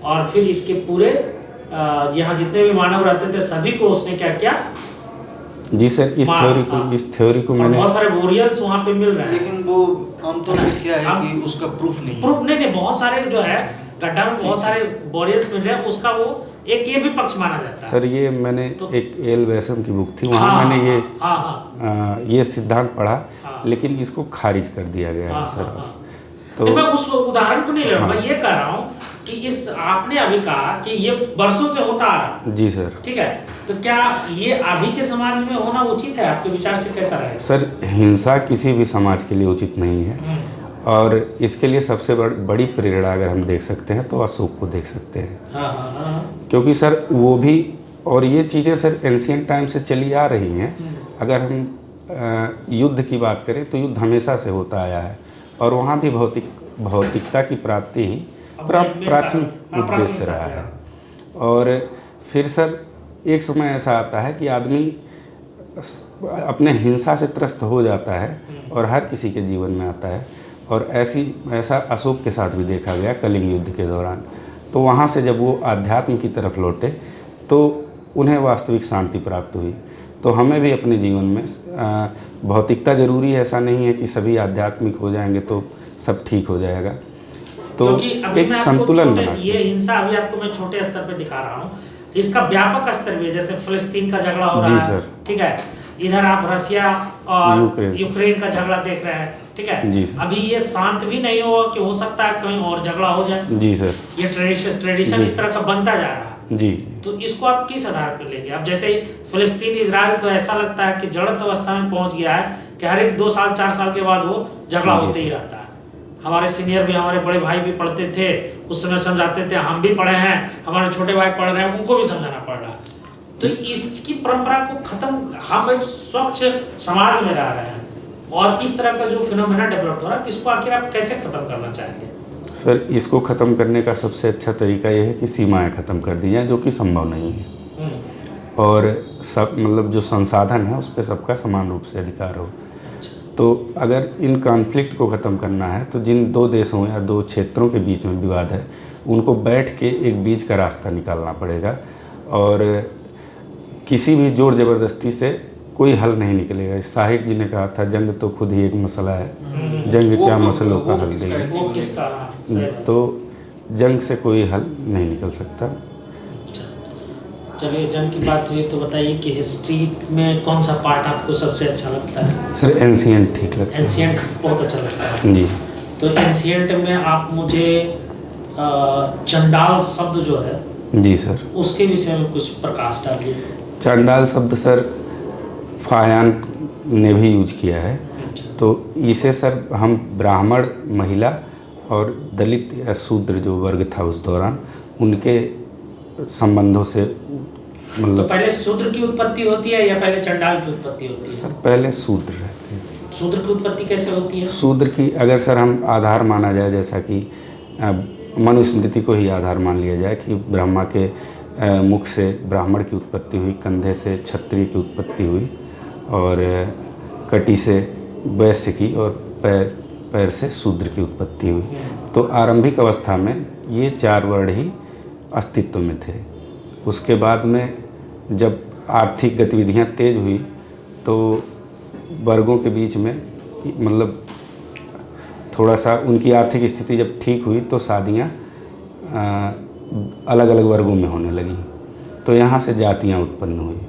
और फिर इसके पूरे यहाँ जितने भी मानव रहते थे सभी को उसने क्या किया? जी सर, इस थ्योरी को और मैंने बहुत सारे वोरियल्स वहाँ पे मिल रहे हैं। लेकिन वो आमतौर पे क्या है कि उसका प्रूफ नहीं है। प्रूफ नहीं थे, बहुत सारे जो है गड्ढा में बहुत सारे वोरियल्स मिल रहे हैं, उसका वो एक ये भी पक्ष माना जाता है। सर, ये मैंने तो- एक एल वैसम की बुक थी, वहाँ मैंने ये ये सिद्धांत पढ़ा, हाँ। लेकिन इसको खारिज कर दिया गया है सर। तो मैं उस उदाहरण को नहीं ले रहा हूँ, मैं ये कह रहा हूँ कि इस आपने अभी कहा कि ये वर्षों से होता आ रहा, जी सर। ठीक है। तो क्या ये अभी के समाज में होना उचित है? आपके विचार से कैसा रहेगा? सर, हिंसा किसी भी समाज के लिए उचित नहीं है, और इसके लिए सबसे बड़ी प्रेरणा अगर हम देख सकते हैं तो अशोक को देख सकते हैं। हाँ। क्योंकि सर वो भी, और ये चीज़ें सर एंशियंट टाइम से चली आ रही हैं। अगर हम युद्ध की बात करें तो युद्ध हमेशा से होता आया है, और वहाँ भी भौतिकता की प्राप्ति ही प्राथमिक उद्देश्य रहा है। और फिर सर एक समय ऐसा आता है कि आदमी अपने हिंसा से त्रस्त हो जाता है, और हर किसी के जीवन में आता है, और ऐसा अशोक के साथ भी देखा गया कलिंग युद्ध के दौरान। तो वहाँ से जब वो आध्यात्म की तरफ लौटे तो उन्हें वास्तविक शांति प्राप्त हुई। तो हमें भी अपने जीवन में भौतिकता जरूरी है, ऐसा नहीं है कि सभी आध्यात्मिक हो जाएंगे तो सब ठीक हो जाएगा। तो एक संतुलन बना, ये हिंसा अभी आपको मैं छोटे स्तर पे दिखा रहा हूँ, इसका व्यापक स्तर भी है। जैसे फिलिस्तीन का झगड़ा हो रहा है, ठीक है। इधर आप रसिया और यूक्रेन का झगड़ा देख रहे हैं, ठीक है। अभी ये शांत भी नहीं होगा कि हो सकता है कहीं और झगड़ा हो जाए। जी सर। ये ट्रेडिशन इस तरह का बनता जा रहा है। जी। तो इसको आप किस आधार पर लेंगे? अब जैसे फिलिस्तीन इजराइल तो ऐसा लगता है कि जड़त अवस्था में पहुंच गया है कि हर एक 2 साल 4 साल के बाद वो झगड़ा होते ही रहता है। हमारे सीनियर भी, हमारे बड़े भाई भी पढ़ते थे, उस समय समझाते थे, हम भी पढ़े हैं, हमारे छोटे भाई पढ़ रहे हैं, उनको भी समझाना पड़ रहा है। तो इसकी परंपरा को खत्म, हम एक स्वच्छ समाज में रह रहे हैं, और इस तरह का जो फिनोमेना डेवलप हो रहा है, तो इसको आखिर आप कैसे खत्म करना चाहेंगे? सर, इसको ख़त्म करने का सबसे अच्छा तरीका ये है कि सीमाएं ख़त्म कर दी जाएँ, जो कि संभव नहीं है, और सब मतलब जो संसाधन है उस पर सबका समान रूप से अधिकार हो। तो अगर इन कॉन्फ्लिक्ट को ख़त्म करना है तो जिन 2 देशों या 2 क्षेत्रों के बीच में विवाद है, उनको बैठ के एक बीच का रास्ता निकालना पड़ेगा, और किसी भी जोर ज़बरदस्ती से कोई हल नहीं निकलेगा। साहिर जी ने कहा था, जंग तो खुद ही एक मसला है, जंग क्या मसलों का हल देगी। तो जंग से कोई हल नहीं निकल सकता। चलिए, जंग की बात हुई तो बताइए कि हिस्ट्री में कौन सा पार्ट आपको सबसे अच्छा लगता है? सर, एंशियंट ठीक लगता है। एंशियंट बहुत अच्छा लगता है जी। तो एंशियंट में आप मुझे चंडाल शब्द जो है, जी सर, उसके विषय में कुछ प्रकाश डालिए। चंडाल शब्द सर फायान ने भी यूज किया है। तो इसे सर हम ब्राह्मण, महिला और दलित या शूद्र जो वर्ग था उस दौरान, उनके संबंधों से मतलब। तो पहले शूद्र की उत्पत्ति होती है या पहले चंडाल की उत्पत्ति होती है? सर, पहले शूद्र रहते हैं। शूद्र की उत्पत्ति कैसे होती है? शूद्र की अगर सर हम आधार माना जाए, जैसा कि मनुस्मृति को ही आधार मान लिया जाए कि ब्रह्मा के मुख से ब्राह्मण की उत्पत्ति हुई, कंधे से क्षत्रिय की उत्पत्ति हुई, और कटी से वैश्य की, और पैर से शूद्र की उत्पत्ति हुई। तो आरंभिक अवस्था में ये 4 वर्ण ही अस्तित्व में थे। उसके बाद में जब आर्थिक गतिविधियां तेज हुई तो वर्गों के बीच में मतलब थोड़ा सा उनकी आर्थिक स्थिति जब ठीक हुई तो शादियां अलग अलग वर्गों में होने लगी। तो यहाँ से जातियाँ उत्पन्न हुई।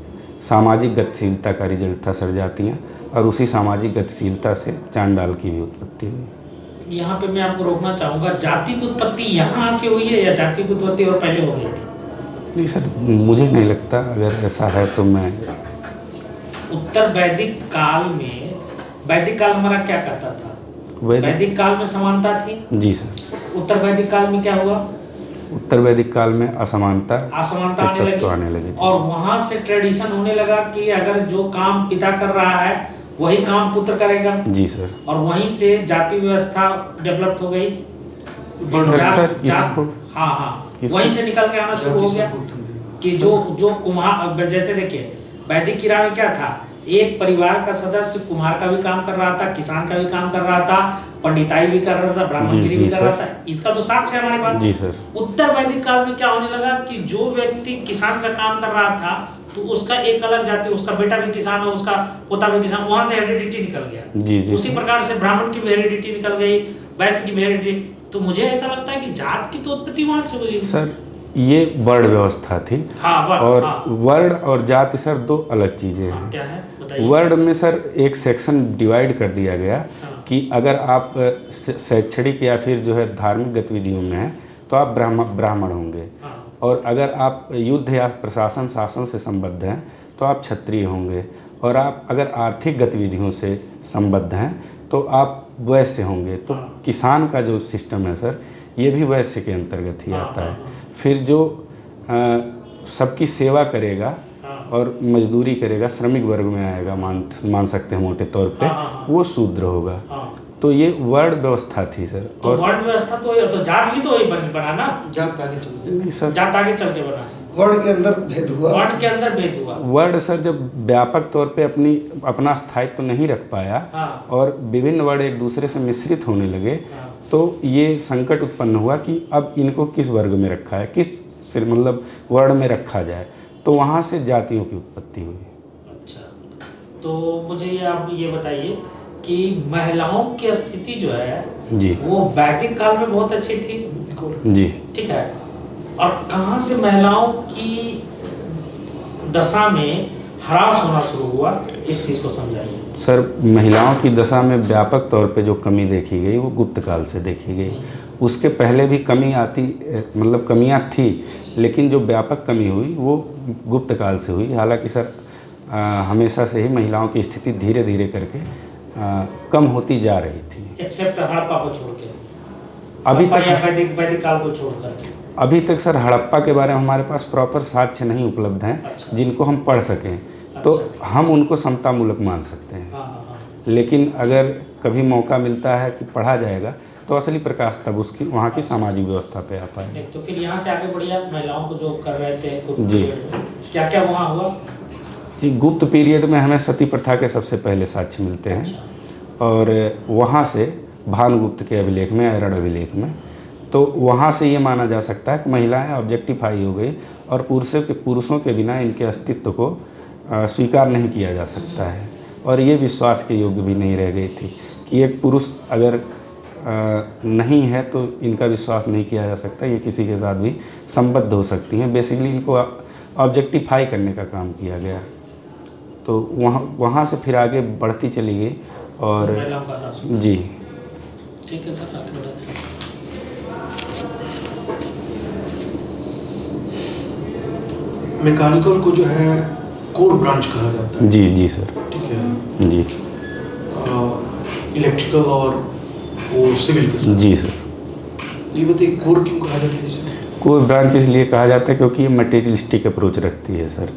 सामाजिक गतिशीलता का रिजल्ट था सर जातियाँ, और उसी सामाजिक गतिशीलता से चांडाल की भी उत्पत्ति हुई। यहाँ पे मैं आपको रोकना चाहूँगा, जाति की उत्पत्ति यहाँ आके हुई है या जाति की उत्पत्ति और पहले हो गई थी? नहीं सर, मुझे नहीं लगता, अगर ऐसा है तो मैं उत्तर वैदिक काल में, वैदिक काल हमारा क्या कहता था? वैदिक काल में समानता थी। जी सर। उत्तर वैदिक काल में क्या हुआ? उत्तर वैदिक काल में असमानता आने लगी और वहां से ट्रेडिशन होने लगा कि अगर जो काम पिता कर रहा है वही काम पुत्र करेगा। जी सर। और वहीं से जाति व्यवस्था डेवलप हो गई। हाँ, वहीं से निकल के आना शुरू हो गया कि जो कुम्हार, जैसे देखिए वैदिक किरा में क्या था, एक परिवार का सदस्य कुम्हार का भी काम कर रहा था, किसान का भी काम कर रहा था, पंडिताई भी कर रहा था, ब्राह्मणगिरी भी कर रहा था। इसका तो साक्ष्य है हमारे पास। जी सर। उत्तर वैदिक काल में क्या होने लगा कि जो व्यक्ति किसान का काम कर रहा था तो उसका एक अलग जाति, उसका बेटा भी किसान है, उसका पोता भी किसान, वहां से हेरिडिटी निकल गया। जी जी। उसी प्रकार से ब्राह्मण की भी हेरिडिटी निकल गई, वैश्य की भी हेरिडिटी। तो मुझे ऐसा लगता है कि जात की तो उत्पत्ति वहां से हुई सर। ये वर्ण व्यवस्था थी। हाँ, और वर्ण और जाति सर दो अलग चीजें हैं। क्या है बताइए? वर्ण में सर एक सेक्शन डिवाइड कर दिया गया कि अगर आप शैक्षणिक या फिर जो है धार्मिक गतिविधियों में हैं तो आप ब्राह्मण होंगे। और अगर आप युद्ध या प्रशासन शासन से संबद्ध हैं तो आप क्षत्रिय होंगे। और आप अगर आर्थिक गतिविधियों से संबद्ध हैं तो आप वैश्य होंगे। तो किसान का जो सिस्टम है सर, ये भी वैश्य के अंतर्गत ही आता है। फिर जो सबकी सेवा करेगा और मजदूरी करेगा, श्रमिक वर्ग में आएगा, मान सकते हैं मोटे तौर पे, वो शूद्र होगा। तो ये वर्ण व्यवस्था थी सर। तो वर्ण व्यवस्था तो जात भी तो बना ना, जात आगे चल नहीं सर, जात आगे चल के बना। वर्ण के अंदर भेद हुआ। वर्ण के अंदर भेद हुआ। वर्ण सर जब व्यापक तौर पे अपना स्थायित्व नहीं रख पाया और विभिन्न वर्ण एक दूसरे से मिश्रित होने लगे, तो ये संकट उत्पन्न हुआ कि अब इनको किस वर्ग में रखा है, किस मतलब वर्ण में रखा जाए। तो वहाँ से जातियों की उत्पत्ति हुई। अच्छा, तो मुझे आप ये बताइए कि महिलाओं की स्थिति जो है जी, वो वैदिक काल में बहुत अच्छी थी। जी ठीक है। और कहाँ से महिलाओं की दशा में ह्रास होना शुरू हुआ, इस चीज़ को समझाइए। सर, महिलाओं की दशा में व्यापक तौर पे जो कमी देखी गई वो गुप्त काल से देखी गई। उसके पहले भी कमी आती, मतलब कमियां थी, लेकिन जो व्यापक कमी हुई वो गुप्त काल से हुई। हालांकि सर हमेशा से ही महिलाओं की स्थिति धीरे धीरे करके कम होती जा रही थी, एक्सेप्ट हड़प्पा को छोड़ के। अभी तक वैदिक काल को छोड़कर अभी तक सर हड़प्पा के बारे में हमारे पास प्रॉपर साक्ष्य नहीं उपलब्ध हैं। अच्छा। जिनको हम पढ़ सकें। तो हम उनको समतामूलक मान सकते हैं। हाँ। लेकिन अगर कभी मौका मिलता है कि पढ़ा जाएगा तो असली प्रकाश तब उसकी वहाँ की सामाजिक व्यवस्था पे आ पाए। तो फिर यहाँ से आगे बढ़िए, महिलाओं को जो कर रहे थे जी, क्या क्या वहाँ हुआ? जी, गुप्त पीरियड में हमें सती प्रथा के सबसे पहले साक्ष्य मिलते हैं। और वहाँ से भानुगुप्त के अभिलेख में, अरण अभिलेख में, तो वहाँ से ये माना जा सकता है कि महिलाएं ऑब्जेक्टिफाई हो गई और पुरुषों के बिना इनके अस्तित्व को स्वीकार नहीं किया जा सकता है। और ये विश्वास के योग्य भी नहीं रह गई थी कि एक पुरुष अगर नहीं है तो इनका विश्वास नहीं किया जा सकता, ये किसी के साथ भी संबद्ध हो सकती हैं। बेसिकली इनको ऑब्जेक्टिफाई करने का काम किया गया। तो वहाँ से फिर आगे बढ़ती चली गई। और जी, ठीक है सर, आगे बढ़ाते हैं। मैकेनिकल को जो है कोर ब्रांच कहा जाता है। जी सर। ठीक है जी। इलेक्ट्रिकल और वो सिविल के साथ। जी सर। तो ये बताइए कोर क्यों कहा जाता है इसे? कोर ब्रांच इसलिए कहा जाता है क्योंकि ये मटेरियलिस्टिक अप्रोच रखती है सर।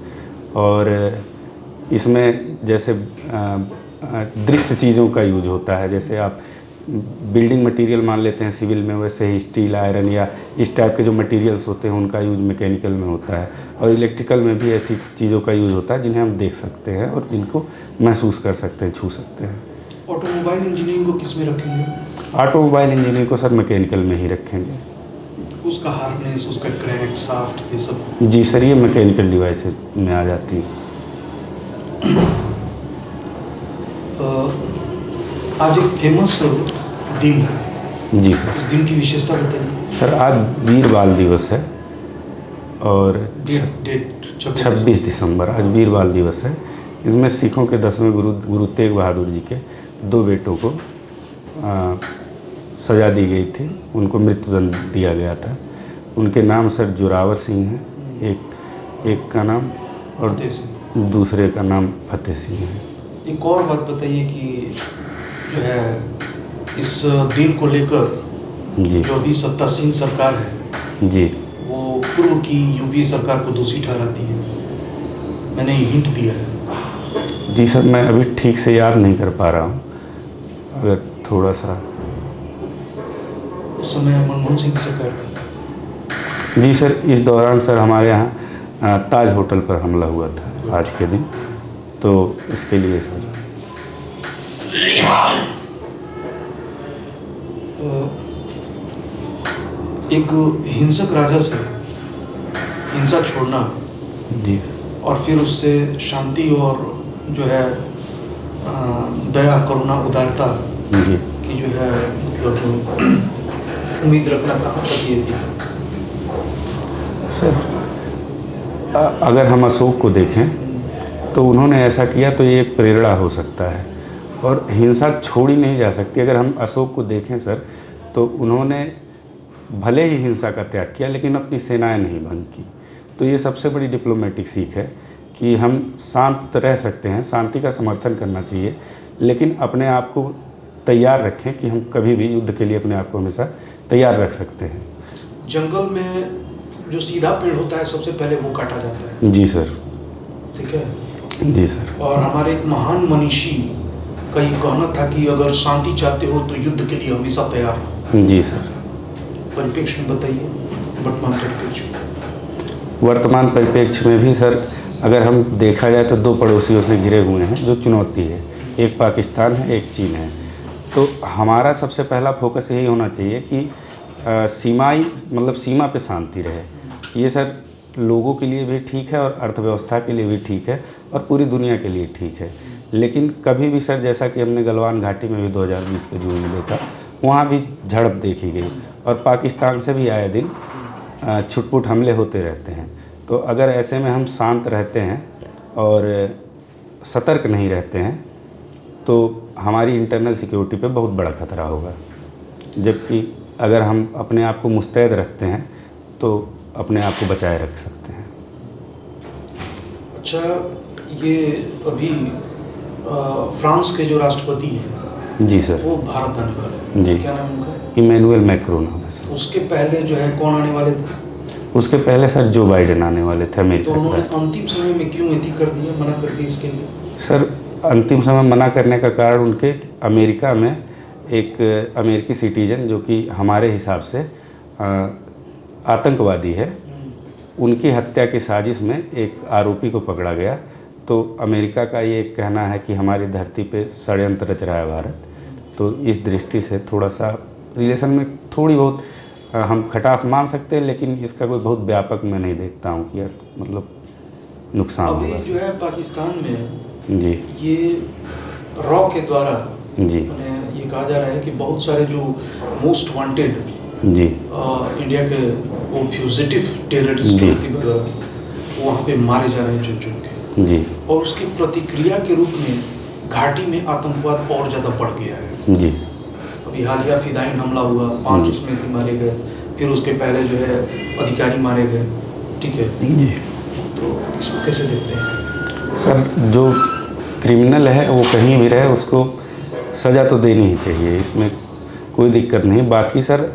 और इसमें जैसे दृश्य चीज़ों का यूज होता है। जैसे आप बिल्डिंग मटेरियल मान लेते हैं सिविल में, वैसे ही स्टील, आयरन या इस टाइप के जो मटेरियल्स होते हैं उनका यूज मैकेनिकल में होता है। और इलेक्ट्रिकल में भी ऐसी चीज़ों का यूज होता है जिन्हें हम देख सकते हैं और जिनको महसूस कर सकते हैं, छू सकते हैं। ऑटोमोबाइल इंजीनियरिंग को किस में रखेंगे? ऑटोमोबाइल इंजीनियरिंग को सर मैकेनिकल में ही रखेंगे। उसका हार्नेस, उसका क्रैंक शाफ्ट, ये सब? जी सर, ये मैकेनिकल डिवाइसेस में आ जाती है। आज एक फेमस दिन है। जी सर। इस दिन की विशेषता बताइए। सर, आज वीर बाल दिवस है और डेट 26 दिसंबर आज वीर बाल दिवस है। इसमें सिखों के 10वें गुरु तेग बहादुर जी के 2 बेटों को सजा दी गई थी, उनको मृत्युदंड दिया गया था। उनके नाम सर जोरावर सिंह हैं, एक एक का नाम और फतेह सिंह। दूसरे का नाम फतेह सिंह है। एक और बात बताइए कि जो है इस डील को लेकर जी जो अभी सत्तासीन सरकार है जी वो पूर्व की यूपीए सरकार को दोषी ठहराती है, मैंने हिंट दिया है। जी सर, मैं अभी ठीक से याद नहीं कर पा रहा हूँ, अगर थोड़ा सा। उस समय मनमोहन सिंह की सरकार थी। जी सर, इस दौरान सर हमारे यहाँ ताज होटल पर हमला हुआ था आज के दिन, तो इसके लिए सर। एक हिंसक राजा से हिंसा छोड़ना जी और फिर उससे शांति और जो है दया करुणा उदारता जी की जो है मतलब उम्मीद रखना कहाँ तक ये थी? सर, अगर हम अशोक को देखें तो उन्होंने ऐसा किया तो ये एक प्रेरणा हो सकता है, और हिंसा छोड़ी नहीं जा सकती। अगर हम अशोक को देखें सर, तो उन्होंने भले ही हिंसा का त्याग किया लेकिन अपनी सेनाएं नहीं भंग की। तो ये सबसे बड़ी डिप्लोमेटिक सीख है कि हम शांत रह सकते हैं, शांति का समर्थन करना चाहिए, लेकिन अपने आप को तैयार रखें कि हम कभी भी युद्ध के लिए अपने आप को हमेशा तैयार रख सकते हैं। जंगल में जो सीधा पेड़ होता है सबसे पहले वो काटा जाता है। जी सर। ठीक है जी सर। और हमारे एक महान मनीषी का ये कहना था कि अगर शांति चाहते हो तो युद्ध के लिए हमेशा तैयार रहो। जी सर। परिप्रेक्ष्य में बताइए वर्तमान परिप्रेक्ष्य। वर्तमान परिप्रेक्ष्य में भी सर, अगर हम देखा जाए तो दो पड़ोसियों से घिरे हुए हैं जो चुनौती है, एक पाकिस्तान है, एक चीन है। तो हमारा सबसे पहला फोकस यही होना चाहिए कि सीमा पे शांति रहे। ये सर लोगों के लिए भी ठीक है और अर्थव्यवस्था के लिए भी ठीक है और पूरी दुनिया के लिए ठीक है। लेकिन कभी भी सर, जैसा कि हमने गलवान घाटी में भी 2020 के जून में देखा, वहाँ भी झड़प देखी गई और पाकिस्तान से भी आए दिन छुटपुट हमले होते रहते हैं। तो अगर ऐसे में हम शांत रहते हैं और सतर्क नहीं रहते हैं तो हमारी इंटरनल सिक्योरिटी पे बहुत बड़ा खतरा होगा। जबकि अगर हम अपने आप को मुस्तैद रखते हैं तो अपने आप को बचाए रख सकते हैं। अच्छा, ये अभी फ्रांस के जो राष्ट्रपति हैं जी सर। वो भारत आने वाले हैं। जी। क्या नाम है उनका? इमैनुअल मैक्रोन है सर। उसके पहले जो है कौन आने वाले थे? उसके पहले सर जो बाइडेन आने वाले थे तो अमेरिका उन्होंने के। अंतिम समय में क्यों ऐसी कर दिया, मना कर दिया इसके लिए? सर, अंतिम समय मना करने का कारण उनके अमेरिका में एक अमेरिकी सिटीजन जो कि हमारे हिसाब से आतंकवादी है, उनकी हत्या की साजिश में एक आरोपी को पकड़ा गया। तो अमेरिका का ये कहना है कि हमारी धरती पे षड्यंत्र रच रहा है भारत। तो इस दृष्टि से थोड़ा सा रिलेशन में थोड़ी बहुत हम खटास मान सकते हैं, लेकिन इसका कोई बहुत व्यापक मैं नहीं देखता हूँ कि यार मतलब नुकसान अभी होगा। जो है पाकिस्तान में जी ये रॉ के द्वारा जी मैंने ये कहा जा रहा है कि बहुत सारे जो मोस्ट वांटेड जी इंडिया के वो फ्यूजिटिव टेररिस्ट जी। की वजह वहाँ पे मारे जा रहे हैं चुन चुन के, जी और उसकी प्रतिक्रिया के रूप में घाटी में आतंकवाद और ज़्यादा बढ़ गया है। जी अभी हालिया फिदाइन हमला हुआ, 5 जी। उसमें थी मारे गए, फिर उसके पहले जो है अधिकारी मारे गए। ठीक है, जी तो इसको कैसे देखते हैं? सर, जो क्रिमिनल है वो कहीं भी रहे, उसको सज़ा तो देनी ही चाहिए, इसमें कोई दिक्कत नहीं। बाकी सर,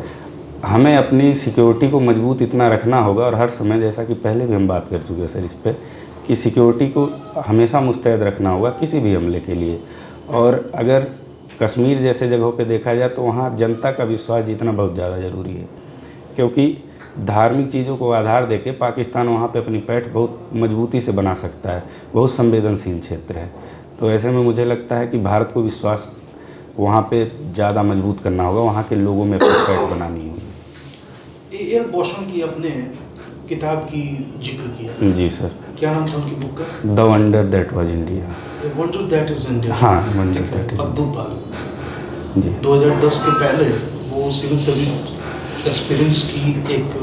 हमें अपनी सिक्योरिटी को मजबूत इतना रखना होगा, और हर समय, जैसा कि पहले भी हम बात कर चुके हैं सर इस पर, कि सिक्योरिटी को हमेशा मुस्तैद रखना होगा किसी भी हमले के लिए। और अगर कश्मीर जैसे जगहों पे देखा जाए तो वहाँ जनता का विश्वास जीतना बहुत ज़्यादा ज़रूरी है, क्योंकि धार्मिक चीज़ों को आधार देके पाकिस्तान वहाँ पे अपनी पैठ बहुत मजबूती से बना सकता है। बहुत संवेदनशील क्षेत्र है। तो ऐसे में मुझे लगता है कि भारत को विश्वास वहाँ पे ज़्यादा मजबूत करना होगा, वहाँ के लोगों में अपनी पैठ बनानी होगी। एयर बोशन की अपने किताब की जिक्र किया। जी सर। क्या नाम था उनकी बुक का? The wonder that was India. Wonder that is India. हाँ, वंडर दैट इज अद्भुत बात। जी 2010 के पहले वो सिविल सर्विस एक्सपीरियंस की एक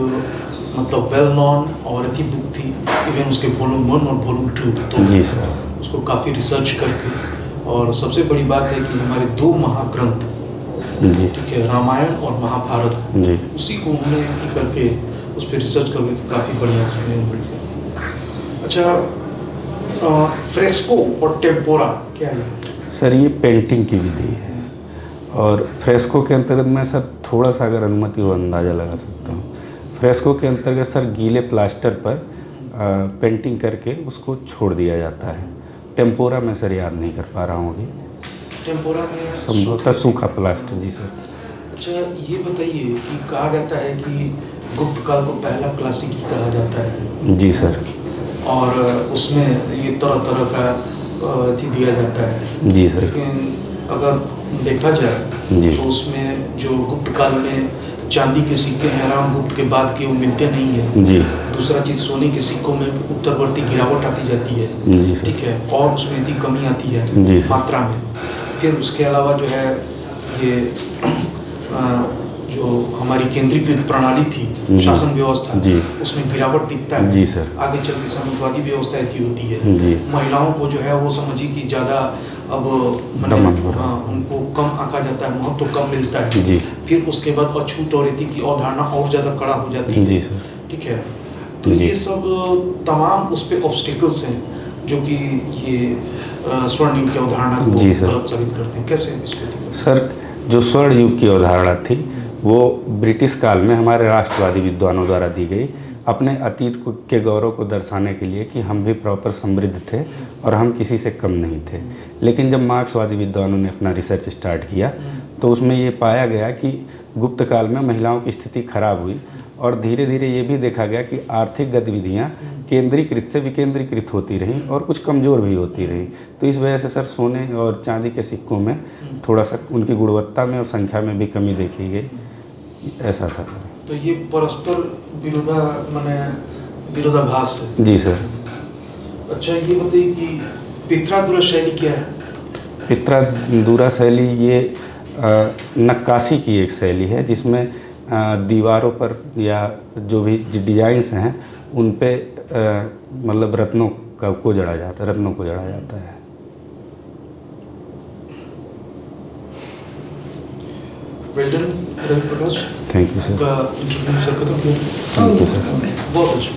मतलब वेल नॉन और अच्छी बुक थी। इवन उसके वॉल्यूम 1 और वॉल्यूम 2 तो जी सर। उसको काफ़ी रिसर्च करके, और सबसे बड़ी बात है कि हमारे 2 महाग्रंथ, जी ठीक है, रामायण और महाभारत, जी उसी को उन्होंने करके उस पर रिसर्च करके काफ़ी बढ़िया उसमें मिल गया। अच्छा, फ्रेस्को और टेम्पोरा क्या है? सर ये पेंटिंग की विधि है, और फ्रेस्को के अंतर्गत मैं सर थोड़ा सा अगर अनुमति हो अंदाज़ा लगा सकता हूँ। फ्रेस्को के अंतर्गत सर गीले प्लास्टर पर पेंटिंग करके उसको छोड़ दिया जाता है। टेम्पोरा में सर याद नहीं कर पा रहा हूँ अभी, टेम्पोरा में संभवतः सूखा प्लास्टर। जी सर। अच्छा, ये बताइए कि कहा जाता है कि गुप्त काल को पहला क्लासिकी कहा जाता है। जी सर। और उसमें ये तरह तरह का अथी दिया जाता है। जी सर। लेकिन अगर देखा जाए जी। तो उसमें जो गुप्त काल में चांदी के सिक्के हैं रामगुप्त के बाद के वो मिलते नहीं है। जी। दूसरा चीज़ सोने के सिक्कों में उत्तरवर्ती गिरावट आती जाती है। जी सर। ठीक है, और उसमें इतनी कमी आती है जी सर। मात्रा में। फिर उसके अलावा जो है ये जो हमारी केंद्रीकृत प्रणाली थी, शासन व्यवस्था, जी, उसमें गिरावट दिखता है। जी सर। आगे चल के साम्यवादी व्यवस्था ऐसी होती है। जी। महिलाओं को जो है वो समझिए कि ज़्यादा अब उनको कम आंका जाता है, महत्व तो कम मिलता है। जी। फिर उसके बाद अछूत और रीति की अवधारणा और ज़्यादा कड़ा हो जाती है। जी सर। ठीक है, तो जी। ये सब तमाम उस पर ऑब्स्टिकल्स हैं जो कि ये स्वर्ण युग की अवधारणा को जी सर। गलत साबित करते हैं। कैसे इसको? सर जो स्वर्ण युग की अवधारणा थी वो ब्रिटिश काल में हमारे राष्ट्रवादी विद्वानों द्वारा दी गई, अपने अतीत के गौरव को दर्शाने के लिए कि हम भी प्रॉपर समृद्ध थे और हम किसी से कम नहीं थे। लेकिन जब मार्क्सवादी विद्वानों ने अपना रिसर्च स्टार्ट किया तो उसमें ये पाया गया कि गुप्त काल में महिलाओं की स्थिति खराब हुई, और धीरे धीरे ये भी देखा गया कि आर्थिक गतिविधियाँ केंद्रीकृत से विकेंद्रीकृत होती रहीं और कुछ कमज़ोर भी होती रहीं। तो इस वजह से सर सोने और चांदी के सिक्कों में थोड़ा सा उनकी गुणवत्ता में और संख्या में भी कमी देखी गई, ऐसा था। तो ये परस्पर विरोधाभास है। जी सर। अच्छा, ये बताइए कि पित्रादुरा शैली क्या है? पित्रादुरा शैली ये नक्काशी की एक शैली है जिसमें दीवारों पर या जो भी डिजाइन्स हैं उन पे मतलब रत्नों को जड़ा जाता है। Well done Ravi Prakash. Thank you sir. का इंटरव्यू सर खत्म किया। Thank you sir. बहुत अच्छा।